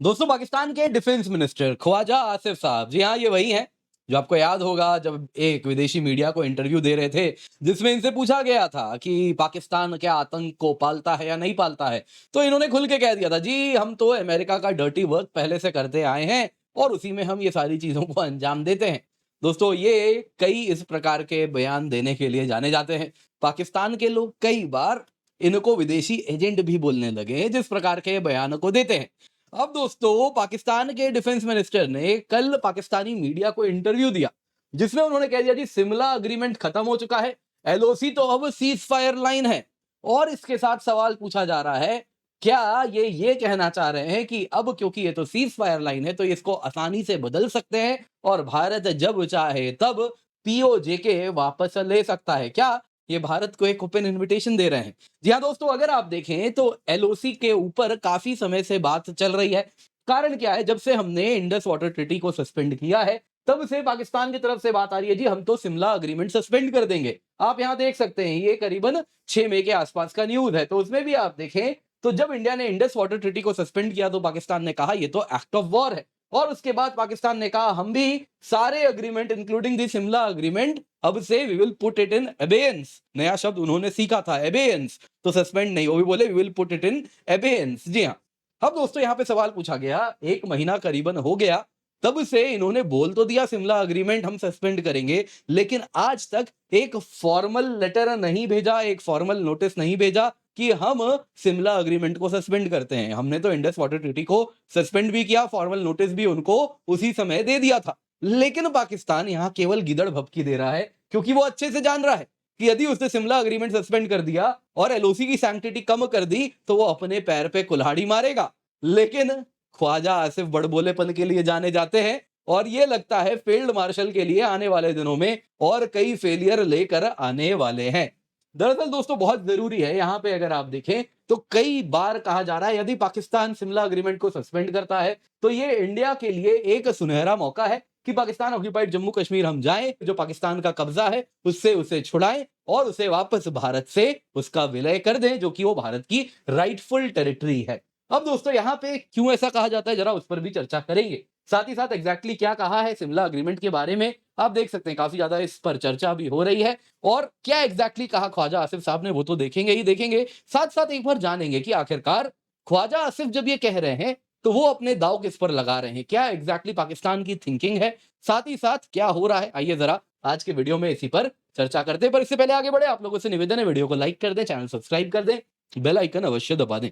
दोस्तों पाकिस्तान के defence minister Khwaja Asif साहब, जी हाँ, ये वही हैं जो आपको याद होगा जब एक विदेशी मीडिया को इंटरव्यू दे रहे थे, जिसमें इनसे पूछा गया था कि पाकिस्तान क्या आतंक को पालता है या नहीं पालता है। तो इन्होंने खुल के कह दिया था, जी हम तो अमेरिका का डर्टी वर्क पहले से करते आए हैं और उसी में हम ये सारी चीजों को अंजाम देते हैं। दोस्तों ये कई इस प्रकार के बयान देने के लिए जाने जाते हैं। पाकिस्तान के लोग कई बार इनको विदेशी एजेंट भी बोलने लगे हैं, जिस प्रकार के बयान को देते हैं। अब दोस्तों पाकिस्तान के डिफेंस मिनिस्टर ने कल पाकिस्तानी मीडिया को इंटरव्यू दिया, जिसमें उन्होंने कह दिया जी शिमला अग्रीमेंट खत्म हो चुका है, एलओसी तो अब सीज फायर लाइन है। और इसके साथ सवाल पूछा जा रहा है, क्या ये कहना चाह रहे हैं कि अब क्योंकि ये तो सीज फायर लाइन है तो इसको आसानी से बदल सकते हैं और भारत जब चाहे तब पीओजे के वापस ले सकता है? क्या ये भारत को एक ओपन इनविटेशन दे रहे हैं? जी हाँ दोस्तों, अगर आप देखें तो एलओसी के ऊपर काफी समय से बात चल रही है। कारण क्या है, जब से हमने इंडस वाटर ट्रीटी को सस्पेंड किया है तब से पाकिस्तान की तरफ से बात आ रही है, जी हम तो शिमला अग्रीमेंट सस्पेंड कर देंगे। आप यहां देख सकते हैं, ये करीबन 6 मई के आसपास का न्यूज है। तो उसमें भी आप देखें तो जब इंडिया ने इंडस वाटर ट्रीटी को सस्पेंड किया तो पाकिस्तान ने कहा ये तो एक्ट ऑफ वॉर है। और उसके बाद पाकिस्तान ने कहा हम भी सारे agreement including the Shimla agreement अब से we will put it in abeyance. नया शब्द उन्होंने सीखा था, अबेयंस। तो सस्पेंड नहीं, वो भी बोले we will put it in abeyance. जी हाँ। अब दोस्तों यहाँ पे सवाल पूछा गया, 1 महीना करीबन हो गया तब से इन्होंने बोल तो दिया शिमला अग्रीमेंट हम सस्पेंड करेंगे, लेकिन आज तक एक फॉर्मल लेटर नहीं भेजा, एक फॉर्मल नोटिस नहीं भेजा कि हम शिमला अग्रीमेंट को सस्पेंड करते हैं। हमने तो इंडस वाटर ट्रीटी को सस्पेंड भी किया, फॉर्मल नोटिस भी उनको उसी समय दे दिया था। लेकिन पाकिस्तान यहां केवल गिदड़ भभकी दे रहा है, क्योंकि वो अच्छे से जान रहा है कि यदि उसने शिमला अग्रीमेंट सस्पेंड कर दिया और एलओसी की सैंक्टिटी कम कर दी तो वो अपने पैर पे कुल्हाड़ी मारेगा। लेकिन ख्वाजा आसिफ बड़बोलेपन के लिए जाने जाते हैं और ये लगता है फील्ड मार्शल के लिए आने वाले दिनों में और कई फेलियर लेकर आने वाले हैं। दरअसल दोस्तों बहुत जरूरी है, यहां पे अगर आप देखें तो कई बार कहा जा रहा है यदि पाकिस्तान शिमला अग्रीमेंट को सस्पेंड करता है तो ये इंडिया के लिए एक सुनहरा मौका है कि पाकिस्तान ऑक्यूपाइड जम्मू कश्मीर हम जाएं, जो पाकिस्तान का कब्जा है उससे उसे छुड़ाएं और उसे वापस भारत से उसका विलय कर दें, जो कि वो भारत की राइटफुल टेरिटरी है। अब दोस्तों यहाँ पे क्यों ऐसा कहा जाता है, जरा उस पर भी चर्चा करेंगे। साथ ही साथ एग्जैक्टली क्या कहा है शिमला अग्रीमेंट के बारे में आप देख सकते हैं, काफी ज्यादा इस पर चर्चा भी हो रही है। और क्या एग्जैक्टली कहा ख्वाजा आसिफ साहब ने वो तो देखेंगे ही देखेंगे, साथ साथ एक बार जानेंगे कि आखिरकार ख्वाजा आसिफ जब ये कह रहे हैं तो वो अपने दाव किस पर लगा रहे हैं, क्या एग्जैक्टली पाकिस्तान की थिंकिंग है, साथ ही साथ क्या हो रहा है। आइए जरा आज के वीडियो में इसी पर चर्चा करते हैं। पर इससे पहले आगे बढ़े, आप लोगों से निवेदन है वीडियो को लाइक कर दें, चैनल सब्सक्राइब कर दें, बेल आइकन अवश्य दबा दें।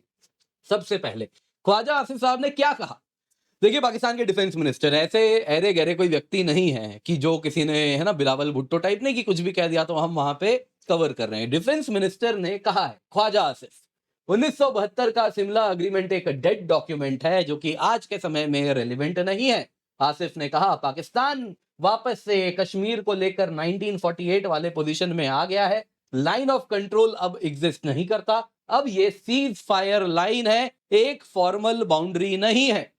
सबसे पहले ख्वाजा आसिफ साहब ने क्या कहा। देखिए पाकिस्तान के डिफेंस मिनिस्टर ऐसे अरे गहरे कोई व्यक्ति नहीं है कि जो किसी ने है ना बिलावल भुट्टो टाइप नहीं कि कुछ भी कह दिया तो हम वहां पे कवर कर रहे हैं। डिफेंस मिनिस्टर ने कहा है, ख्वाजा आसिफ, 1972 का शिमला अग्रीमेंट एक डेड डॉक्यूमेंट है जो कि आज के समय में रेलिवेंट नहीं है। आसिफ ने कहा पाकिस्तान वापस से कश्मीर को लेकर 1948 वाले पोजीशन में आ गया है। लाइन ऑफ कंट्रोल अब एग्जिस्ट नहीं करता, अब ये सीज फायर लाइन है, एक फॉर्मल बाउंड्री नहीं है।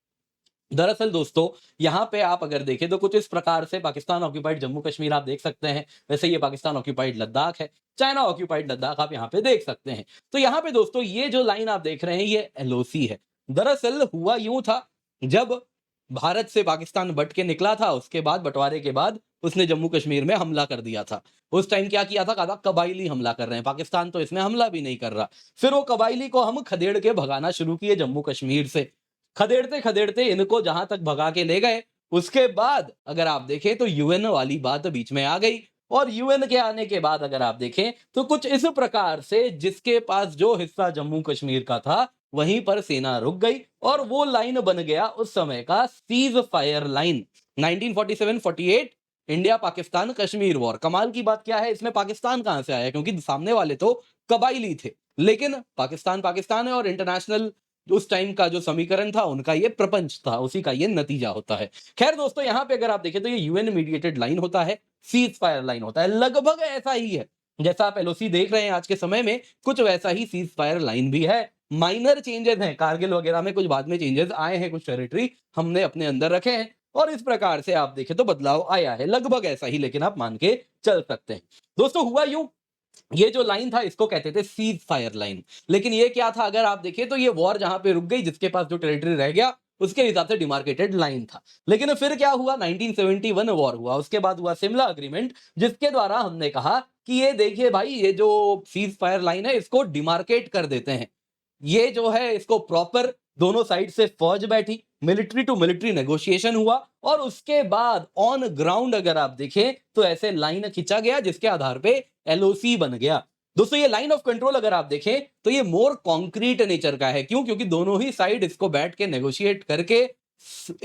दरअसल दोस्तों यहां पे आप अगर देखें तो कुछ इस प्रकार से पाकिस्तान ऑक्यूपाइड जम्मू कश्मीर आप देख सकते हैं, वैसे ये पाकिस्तान ऑक्यूपाइड लद्दाख है, चाइना ऑक्यूपाइड लद्दाख आप यहां पे देख सकते हैं। तो यहां पे दोस्तों ये जो लाइन आप देख रहे हैं ये एलओसी है। दरअसल हुआ यूं था, जब भारत से पाकिस्तान बट के निकला था उसके बाद बंटवारे के बाद उसने जम्मू कश्मीर में हमला कर दिया था। उस टाइम क्या किया था, कहा था कबाइली हमला कर रहे हैं, पाकिस्तान तो इसमें हमला भी नहीं कर रहा। फिर वो कबाइली को हम खदेड़ के भगाना शुरू किए जम्मू कश्मीर से, खदेड़ते खदेड़ते इनको जहां तक भगा के ले गए। उसके बाद अगर आप देखें तो यूएन वाली बात बीच में आ गई और यूएन के आने के बाद अगर आप देखें तो कुछ इस प्रकार से जिसके पास जो हिस्सा जम्मू कश्मीर का था वहीं पर सेना रुक गई और वो लाइन बन गया उस समय का cease fire line. 1947-48 India Pakistan Kashmir war. कमाल की बात क्या है, इसमें पाकिस्तान कहां से आया, क्योंकि सामने वाले तो कबाइली थे, लेकिन पाकिस्तान पाकिस्तान है और इंटरनेशनल उस टाइम का जो समीकरण था उनका ये प्रपंच था, उसी का ये नतीजा होता है। खैर दोस्तों यहां पे अगर आप देखें तो ये यूएन मीडिएटेड लाइन होता है, सीज फायर लाइन होता है, लगभग ऐसा ही है जैसा आप एलओसी देख रहे हैं आज के समय में, कुछ वैसा ही सीज फायर लाइन भी है। माइनर चेंजेस हैं, कारगिल वगैरह में कुछ बाद में चेंजेस आए हैं, कुछ टेरिटरी हमने अपने अंदर रखे हैं और इस प्रकार से आप देखें तो बदलाव आया है, लगभग ऐसा ही, लेकिन आप मान के चल सकते हैं। दोस्तों हुआ यूं, ये जो लाइन था इसको कहते थे सीज फायर लाइन, लेकिन ये क्या था अगर आप देखें तो ये वॉर जहां पे रुक गई, जिसके पास जो टेरिटरी रह गया उसके हिसाब से डिमार्केटेड लाइन था। लेकिन फिर क्या हुआ, 1971 वॉर हुआ, उसके बाद हुआ शिमला अग्रीमेंट, जिसके द्वारा हमने कहा कि ये देखिए भाई, ये जो सीज फायर लाइन है इसको डिमार्केट कर देते हैं। ये जो है इसको प्रॉपर दोनों साइड से फौज बैठी, मिलिट्री टू मिलिट्री नेगोशिएशन हुआ, और उसके बाद ऑन ग्राउंड अगर आप देखें तो ऐसे लाइन खींचा गया जिसके आधार पे एलओसी बन गया। दोस्तों ये लाइन ऑफ कंट्रोल अगर आप देखें तो ये मोर कॉन्क्रीट नेचर का है। क्यों? क्योंकि दोनों ही साइड इसको बैठ के नेगोशिएट करके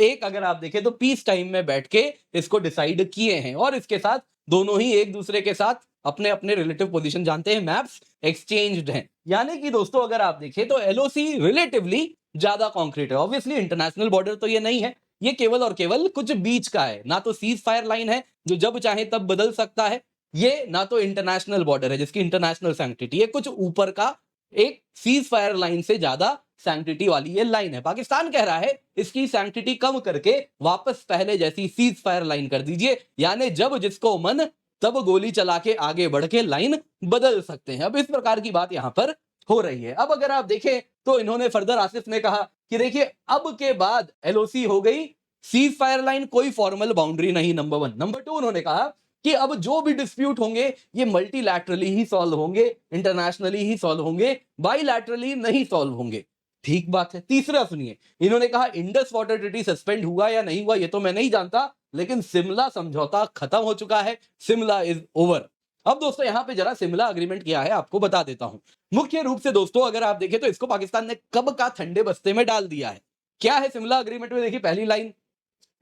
एक अगर आप देखें तो पीस टाइम में बैठ के इसको डिसाइड किए हैं, और इसके साथ दोनों ही एक दूसरे के साथ अपने अपने रिलेटिव पोजीशन जानते हैं, मैप्स एक्सचेंज्ड हैं। यानी कि दोस्तों अगर आप देखें तो एलओसी रिलेटिवली ज्यादा कॉन्क्रीट है। ऑब्वियसली इंटरनेशनल बॉर्डर तो ये नहीं है, ये केवल और केवल कुछ बीच का है। ना तो सीज फायर लाइन है जो जब चाहे तब बदल सकता है, ये ना तो इंटरनेशनल बॉर्डर है जिसकी इंटरनेशनल सैंक्टिटी है। कुछ ऊपर का एक सीज फायर लाइन से ज्यादा सैंक्टिटी वाली ये लाइन है। पाकिस्तान कह रहा है इसकी सैंक्टिटी कम करके वापस पहले जैसी सीज फायर लाइन कर दीजिए, यानी जब जिसको मन तब गोली चला के आगे बढ़ के लाइन बदल सकते हैं। अब इस प्रकार की बात यहां पर हो रही है। अब अगर आप देखें तो इन्होंने फर्दर आसिफ ने कहा कि देखिए अब के बाद एलओसी हो गई, सीज फायर लाइन कोई फॉर्मल बाउंड्री नहीं, नंबर 1। नंबर 2 उन्होंने कहा कि अब जो भी डिस्प्यूट होंगे ये मल्टीलैटरली ही सॉल्व होंगे, इंटरनेशनली ही सॉल्व होंगे, बाईलैटरली नहीं सॉल्व होंगे। ठीक बात है। तीसरा सुनिए, इन्होंने कहा इंडस वाटर ट्रीटी सस्पेंड हुआ या नहीं हुआ ये तो मैं नहीं जानता, लेकिन शिमला समझौता खत्म हो चुका है, शिमला इज ओवर। अब दोस्तों यहां पे जरा शिमला अग्रीमेंट क्या है आपको बता देता हूं। मुख्य रूप से दोस्तों अगर आप देखें तो इसको पाकिस्तान ने कब का ठंडे बस्ते में डाल दिया है। क्या है शिमला अग्रीमेंट में? देखिए पहली लाइन,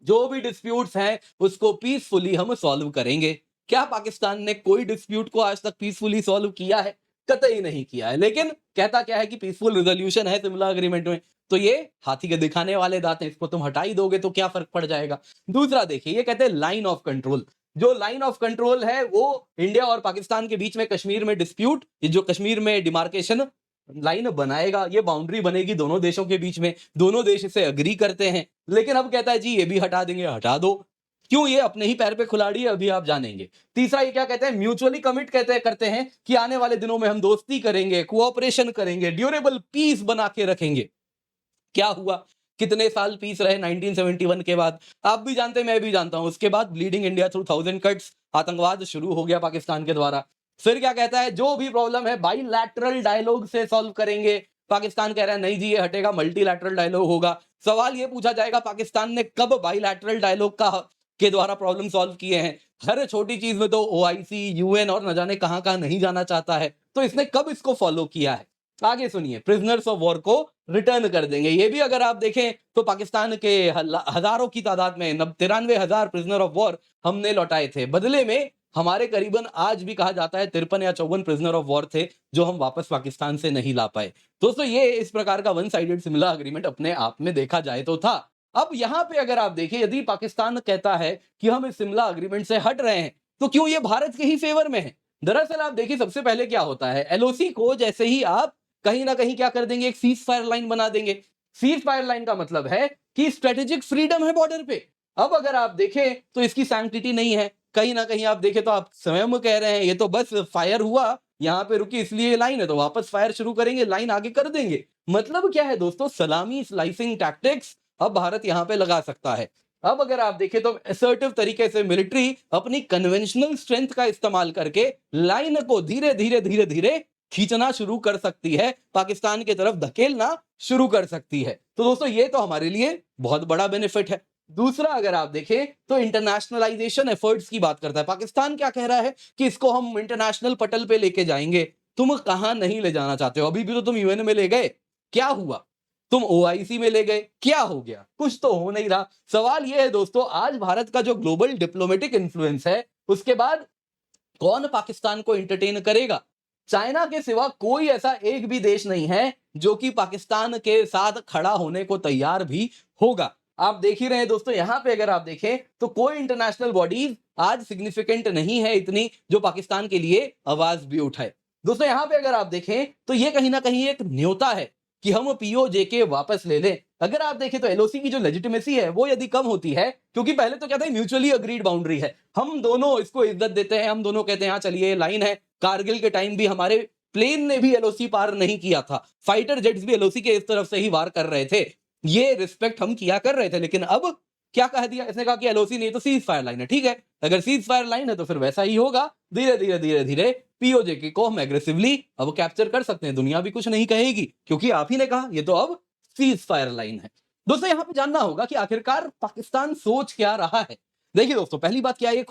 जो भी डिस्प्यूट्स हैं उसको पीसफुली हम सॉल्व करेंगे। क्या पाकिस्तान ने कोई डिस्प्यूट को आज तक पीसफुली सॉल्व किया है? कतई नहीं किया है। लेकिन कहता क्या है कि पीसफुल रिजोल्यूशन है शिमला अग्रीमेंट में, तो ये हाथी के दिखाने वाले दांत हैं, इसको तुम हटा ही दोगे तो क्या फर्क पड़ जाएगा। दूसरा देखिए, ये कहते हैं लाइन ऑफ कंट्रोल। जो लाइन ऑफ कंट्रोल है वो इंडिया और पाकिस्तान के बीच में कश्मीर में डिस्प्यूट, ये जो कश्मीर में डिमार्केशन लाइन बनाएगा, ये बाउंड्री बनेगी दोनों देशों के बीच में, दोनों देश इसे अग्री करते हैं। लेकिन अब कहता है जी ये भी हटा देंगे, हटा दो। क्यों? ये अपने ही पैर पे कुल्हाड़ी है, अभी आप जानेंगे। तीसरा ये क्या कहते हैं, म्यूचुअली कमिट करते हैं कि आने वाले दिनों में हम दोस्ती करेंगे, कोऑपरेशन करेंगे, ड्यूरेबल पीस बना के रखेंगे। क्या हुआ? कितने साल पीस रहे 1971 के बाद? आप भी जानते हैं, मैं भी जानता हूं। उसके बाद ब्लीडिंग इंडिया थ्रू 1000 कट्स, आतंकवाद शुरू हो गया पाकिस्तान के द्वारा। फिर क्या कहता है, जो भी प्रॉब्लम है बाईलैटरल डायलॉग से सॉल्व करेंगे। पाकिस्तान कह रहा है नहीं जी ये हटेगा, मल्टीलैटरल डायलॉग होगा। सवाल ये पूछा जाएगा पाकिस्तान ने कब बाईलैटरल डायलॉग का के द्वारा प्रॉब्लम सॉल्व किए हैं? हर छोटी चीज में तो ओआईसी, यूएन और न जाने कहां कहां नहीं जाना चाहता है, तो इसने कब इसको फॉलो किया है? आगे सुनिए, प्रिजनर्स ऑफ वॉर को रिटर्न कर देंगे। ये भी अगर आप देखें तो पाकिस्तान के हजारों की तादाद में 93,000 प्रिजनर ऑफ वॉर हमने लौटाए थे। बदले में हमारे करीबन आज भी कहा जाता है 53 या 54 प्रिजनर ऑफ वॉर थे जो हम वापस पाकिस्तान से नहीं ला पाए। दोस्तों ये इस प्रकार का वन साइडेड शिमला अग्रीमेंट अपने आप में देखा जाए तो था। अब यहां पे अगर आप देखें, यदि पाकिस्तान कहता है कि हम इस शिमला अग्रीमेंट से हट रहे हैं तो क्यों ये भारत के ही फेवर में है? दरअसल आप देखिए सबसे पहले क्या होता है, एलओसी को जैसे ही आप कहीं ना कहीं क्या कर देंगे, एक सीज फायर लाइन बना देंगे। सीज फायर लाइन का मतलब है कि स्ट्रेटेजिक फ्रीडम है बॉर्डर पे। अब अगर आप देखें तो इसकी सैंक्टिटी नहीं है। कहीं ना कहीं आप देखें तो आप स्वयं कह रहे हैं ये तो बस फायर हुआ, यहां पे रुकी इसलिए लाइन है, तो वापस फायर शुरू करेंगे, लाइन आगे कर देंगे। मतलब क्या है दोस्तों, सलामी स्लाइसिंग टैक्टिक्स अब भारत यहां पे लगा सकता है। अब अगर आप देखें तो असर्टिव तरीके से मिलिट्री अपनी कन्वेंशनल स्ट्रेंथ का इस्तेमाल करके लाइन को धीरे धीरे धीरे धीरे खींचना शुरू कर सकती है, पाकिस्तान की तरफ धकेलना शुरू कर सकती है। तो दोस्तों ये तो हमारे लिए बहुत बड़ा बेनिफिट है। दूसरा अगर आप देखें तो इंटरनेशनलाइजेशन एफर्ट्स की बात करता है। पाकिस्तान क्या कह रहा है कि इसको हम इंटरनेशनल पटल पे लेके जाएंगे। तुम कहां नहीं ले जाना चाहते हो? अभी भी तो तुम यूएन में ले गए, क्या हुआ? तुम ओआईसी में ले गए, क्या हो गया? कुछ तो हो नहीं रहा। सवाल यह है दोस्तों, आज भारत का जो ग्लोबल डिप्लोमेटिक इन्फ्लुएंस है उसके बाद कौन पाकिस्तान को एंटरटेन करेगा? चाइना के सिवा कोई ऐसा एक भी देश नहीं है जो कि पाकिस्तान के साथ खड़ा होने को तैयार भी होगा। आप देख ही रहे हैं दोस्तों, यहां पे अगर आप देखें तो कोई इंटरनेशनल बॉडीज आज सिग्निफिकेंट नहीं है इतनी जो पाकिस्तान के लिए आवाज भी उठाए। दोस्तों यहां पे अगर आप देखें तो ये कहीं ना कहीं एक न्योता है कि हम पीओजेके वापस ले लें। अगर आप देखें तो एलओसी की जो लेजिटिमेसी है वो यदि कम होती है, क्योंकि पहले तो क्या था, म्यूचुअली अग्रीड बाउंड्री है, हम दोनों इसको इज्जत देते हैं, हम दोनों कहते हैं हाँ चलिए लाइन है। कारगिल के टाइम भी हमारे प्लेन ने भी एलओसी पार नहीं किया था, फाइटर जेट्स भी एलओसी के इस तरफ से ही वार कर रहे थे। ये रिस्पेक्ट हम किया कर रहे थे, लेकिन अब क्या कह दिया इसने? कहा कि एलओसी नहीं तो सीज फायर लाइन है। ठीक है, अगर सीज फायर लाइन है तो फिर वैसा ही होगा। धीरे धीरे धीरे धीरे पीओजे को हम एग्रेसिवली अब कैप्चर कर सकते हैं, दुनिया भी कुछ नहीं कहेगी, क्योंकि आप ही ने कहा ये तो अब सीज फायर लाइन है। दोस्तों यहां पे जानना होगा कि आखिरकार पाकिस्तान सोच क्या रहा है। देखिए दोस्तों, पहली बात क्या है, ये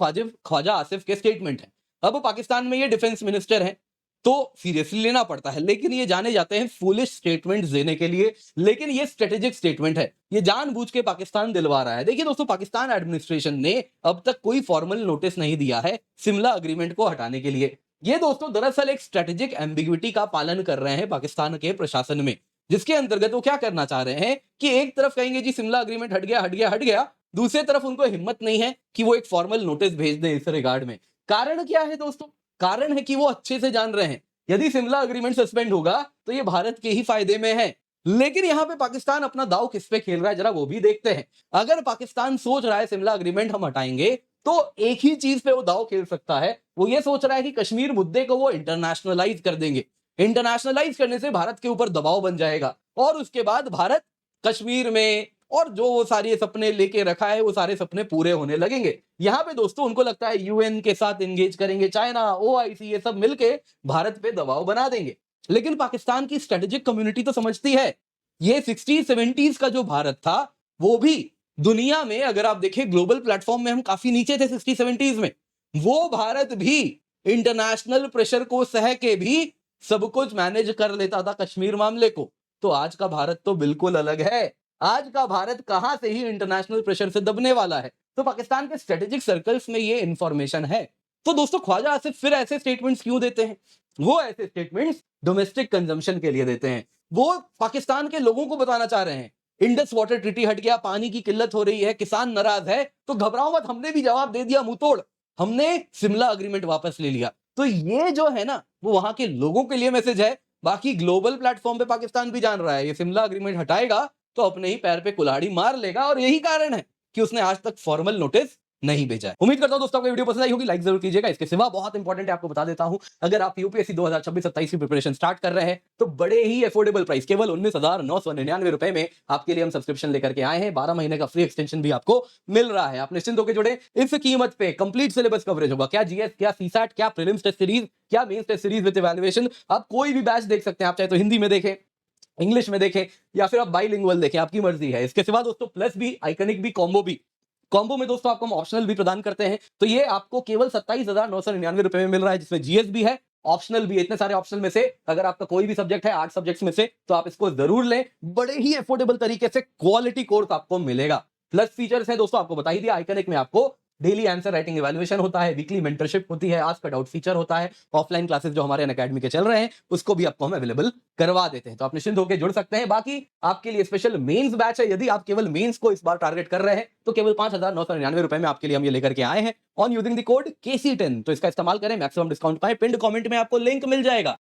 ख्वाजा आसिफ के स्टेटमेंट है। अब पाकिस्तान में ये डिफेंस मिनिस्टर है, तो सीरियसली लेना पड़ता है, लेकिन ये जाने जाते हैं फूलिश स्टेटमेंट्स देने के लिए। लेकिन ये स्ट्रेटेजिक स्टेटमेंट है, ये जानबूझ के पाकिस्तान दिलवा रहा है। देखिए दोस्तों, पाकिस्तान एडमिनिस्ट्रेशन ने अब तक कोई फॉर्मल नोटिस नहीं दिया है शिमला अग्रीमेंट को हटाने के लिए। ये दोस्तों दरअसल एक स्ट्रेटेजिक एम्बिग्विटी का पालन कर रहे हैं पाकिस्तान के प्रशासन में, जिसके अंतर्गत वो क्या करना चाह रहे हैं कि एक तरफ कहेंगे जी शिमला अग्रीमेंट हट गया हट गया हट गया, दूसरी तरफ उनको हिम्मत नहीं है कि वो एक फॉर्मल नोटिस भेज दें इस रिगार्ड में। कारण क्या है दोस्तों? कारण है कि वो अच्छे से जान रहे हैं यदि शिमला अग्रीमेंट सस्पेंड होगा तो ये भारत के ही फायदे में है। लेकिन यहां पे पाकिस्तान अपना दांव किस पे खेल रहा है जरा वो भी देखते हैं। अगर पाकिस्तान सोच रहा है शिमला अग्रीमेंट हम हटाएंगे, तो एक ही चीज पे वो दांव खेल सकता है, वो ये सोच रहा है कि कश्मीर मुद्दे को वो इंटरनेशनलाइज कर देंगे। इंटरनेशनलाइज करने से भारत के ऊपर दबाव बन जाएगा और उसके बाद भारत कश्मीर में और जो वो सारे सपने लेके रखा है वो सारे सपने पूरे होने लगेंगे। यहां पे दोस्तों उनको लगता है यूएन के साथ एंगेज करेंगे, चाइना, ओआईसी, ये सब मिलके भारत पे दबाव बना देंगे। लेकिन पाकिस्तान की स्ट्रेटेजिक कम्युनिटी तो समझती है ये 60-70s का जो भारत था वो भी दुनिया में, अगर आप देखें ग्लोबल प्लेटफॉर्म में हम काफी नीचे थे 60-70s में, वो भारत भी इंटरनेशनल प्रेशर को सह के भी सब कुछ मैनेज कर लेता था कश्मीर मामले को। तो आज का भारत तो बिल्कुल अलग है। आज का भारत कहां से ही इंटरनेशनल प्रेशर से दबने वाला है। तो पाकिस्तान के स्ट्रेटेजिक सर्कल्स में ये इंफॉर्मेशन है। तो दोस्तों ख्वाजा आसिफ फिर ऐसे स्टेटमेंट्स क्यों देते हैं? वो ऐसे स्टेटमेंट्स डोमेस्टिक कंजम्पशन के लिए देते हैं। वो पाकिस्तान के लोगों को बताना चाह रहे हैं इंडस वाटर ट्रीटी हट गया, पानी की किल्लत हो रही है, किसान नाराज है, तो घबराओ मत, हमने भी जवाब दे दिया मुंह तोड़, हमने शिमला अग्रीमेंट वापस ले लिया। तो ये जो है ना वो वहां के लोगों के लिए मैसेज है। बाकी ग्लोबल प्लेटफॉर्म पे पाकिस्तान भी जान रहा है ये शिमला अग्रीमेंट हटाएगा तो अपने ही पैर पे कुल्हाड़ी मार लेगा, और यही कारण है कि उसने आज तक फॉर्मल नोटिस नहीं भेजा है। उम्मीद करता हूं दोस्तों आपको वीडियो पसंद आई होगी, लाइक जरूर कीजिएगा। इसके सिवा बहुत इंपॉर्टेंट है, आपको बता देता हूं, अगर आप यूपीएससी 2026-27 की प्रिपरेशन स्टार्ट कर रहे हैं तो बड़े ही अफोर्डेबल प्राइस, केवल 19,999 रुपए में आपके लिए हम सब्सक्रिप्शन लेकर के आए हैं। 12 महीने का फ्री एक्सटेंशन भी आपको मिल रहा है। आप निश्चिंत होकर जुड़े, इस कीमत पे कंप्लीट सिलेबस कवरेज होगा, क्या जीएस, क्या सीसैट, क्या प्रीलिम्स टेस्ट सीरीज, क्या mains test series with evaluation. आप कोई भी बैच देख सकते हैं, आप चाहे तो हिंदी में देखें, इंग्लिश में देखें, या फिर आप बाइलिंगुअल देखें, आपकी मर्जी है। इसके सिवा दोस्तों प्लस भी, आइकनिक भी, कॉम्बो में दोस्तों आपको हम ऑप्शनल भी प्रदान करते हैं। तो ये आपको केवल 27,999 रुपए में मिल रहा है, जिसमें जीएस भी है, ऑप्शनल भी है। इतने सारे ऑप्शनल में से अगर आपका कोई भी सब्जेक्ट है 8 सब्जेक्ट्स में से, तो आप इसको जरूर लें। बड़े ही अफोर्डेबल तरीके से क्वालिटी कोर्स आपको मिलेगा। प्लस फीचर्स है दोस्तों, आपको बता ही दिया, आइकनिक में आपको डेली आंसर राइटिंग इवैल्यूएशन होता है, वीकली मेंटरशिप होती है, आस्क अ डाउट फीचर होता है, ऑफलाइन क्लासेस जो हमारे अनअकैडमी के चल रहे हैं उसको भी आपको हम अवेलेबल करवा देते हैं। तो आप निश्चिंत होकर जुड़ सकते हैं। बाकी आपके लिए स्पेशल मेंस बैच है, यदि आप केवल मेंस को इस बार टारगेट कर रहे हैं तो केवल 5,999 रुपए में आपके लिए हम ये लेकर के आए हैं on using the code KC10। तो इसका इस्तेमाल करें, मैक्सिमम डिस्काउंट पाएं। पिंड कमेंट में आपको लिंक मिल जाएगा।